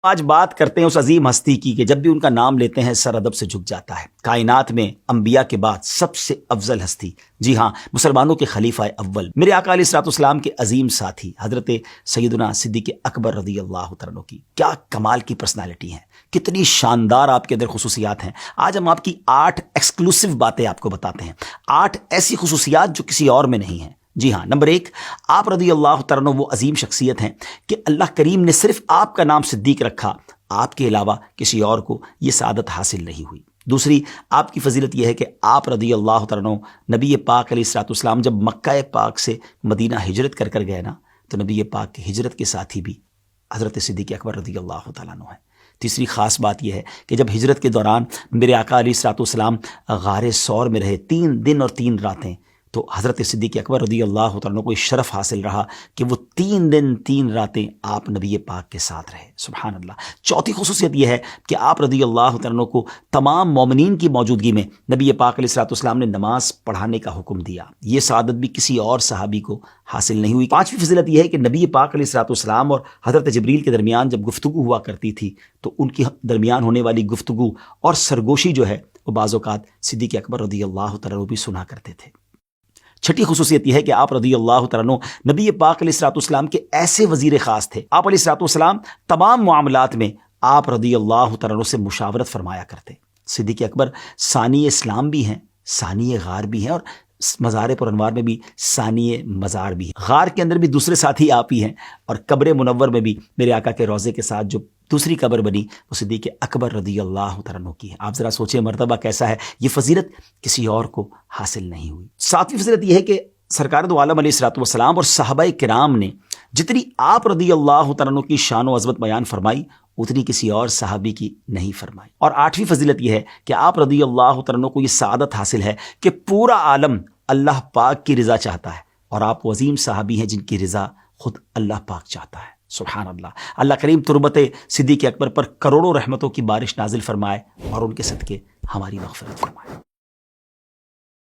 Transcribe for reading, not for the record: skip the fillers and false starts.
آج بات کرتے ہیں اس عظیم ہستی کی کہ جب بھی ان کا نام لیتے ہیں سر ادب سے جھک جاتا ہے۔ کائنات میں انبیاء کے بعد سب سے افضل ہستی، جی ہاں، مسلمانوں کے خلیفہ اول میرے آقا علیہ الصلوۃ والسلام کے عظیم ساتھی حضرت سیدنا صدیق اکبر رضی اللہ عنہ کی کیا کمال کی پرسنالٹی ہیں، کتنی شاندار آپ کے اندر خصوصیات ہیں۔ آج ہم آپ کی 8 ایکسکلوسیو باتیں آپ کو بتاتے ہیں، 8 ایسی خصوصیات جو کسی اور میں نہیں ہیں۔ جی ہاں، نمبر 1، آپ رضی اللہ عنہ وہ عظیم شخصیت ہیں کہ اللہ کریم نے صرف آپ کا نام صدیق رکھا، آپ کے علاوہ کسی اور کو یہ سعادت حاصل نہیں ہوئی۔ دوسری، آپ کی فضیلت یہ ہے کہ آپ رضی اللہ عنہ نبی پاک علیہ الصلوۃ والسلام جب مکہ پاک سے مدینہ ہجرت کر گئے نا، تو نبی پاک کی ہجرت کے ساتھی بھی حضرت صدیق اکبر رضی اللہ تعالیٰ عنہ ہیں۔ تیسری خاص بات یہ ہے کہ جب ہجرت کے دوران میرے آقا علیہ الصلوۃ والسلام غار ثور میں رہے 3 دن اور 3 راتیں، تو حضرت صدیق اکبر رضی اللہ عنہ کو شرف حاصل رہا کہ وہ 3 دن 3 راتیں آپ نبی پاک کے ساتھ رہے۔ سبحان اللہ۔ چوتھی خصوصیت یہ ہے کہ آپ رضی اللہ عنہ کو تمام مومنین کی موجودگی میں نبی پاک علیہ الصلوۃ والسلام نے نماز پڑھانے کا حکم دیا۔ یہ سعادت بھی کسی اور صحابی کو حاصل نہیں ہوئی۔ پانچویں فضیلت یہ ہے کہ نبی پاک علیہ الصلوۃ والسلام اور حضرت جبریل کے درمیان جب گفتگو ہوا کرتی تھی تو ان کے درمیان ہونے والی گفتگو اور سرگوشی جو ہے وہ بعض اوقات صدیق اکبر رضی اللہ عنہ بھی سنا کرتے تھے۔ چھٹی خصوصیت یہ ہے کہ آپ رضی اللہ عنہ نبی پاک علیہ الصلوۃ والسلام کے ایسے وزیر خاص تھے۔ آپ علیہ الصلوۃ والسلام تمام معاملات میں آپ رضی اللہ عنہ سے مشاورت فرمایا کرتے۔ صدیق اکبر ثانی اسلام بھی ہیں، ثانی غار بھی ہیں، اور مزار پر انوار میں بھی ثانی مزار بھی ہیں۔ غار کے اندر بھی دوسرے ساتھی آپ ہی ہیں، اور قبر منور میں بھی میرے آقا کے روضے کے ساتھ جو دوسری قبر بنی وہ صدیق اکبر رضی اللہ عنہ کی ہے۔ آپ ذرا سوچیں مرتبہ کیسا ہے، یہ فضیلت کسی اور کو حاصل نہیں ہوئی۔ 7ویں فضیلت یہ ہے کہ سرکار دو عالم علیہ الصلوۃ والسلام اور صحابہ کرام نے جتنی آپ رضی اللہ عنہ کی شان و عظمت بیان فرمائی اتنی کسی اور صحابی کی نہیں فرمائی۔ اور 8ویں فضیلت یہ ہے کہ آپ رضی اللہ عنہ کو یہ سعادت حاصل ہے کہ پورا عالم اللہ پاک کی رضا چاہتا ہے، اور آپ وہ عظیم صحابی ہیں جن کی رضا خود اللہ پاک چاہتا ہے۔ سبحان اللہ۔ اللہ کریم تربت صدیق اکبر پر کروڑوں رحمتوں کی بارش نازل فرمائے اور ان کے صدقے ہماری مغفرت فرمائے۔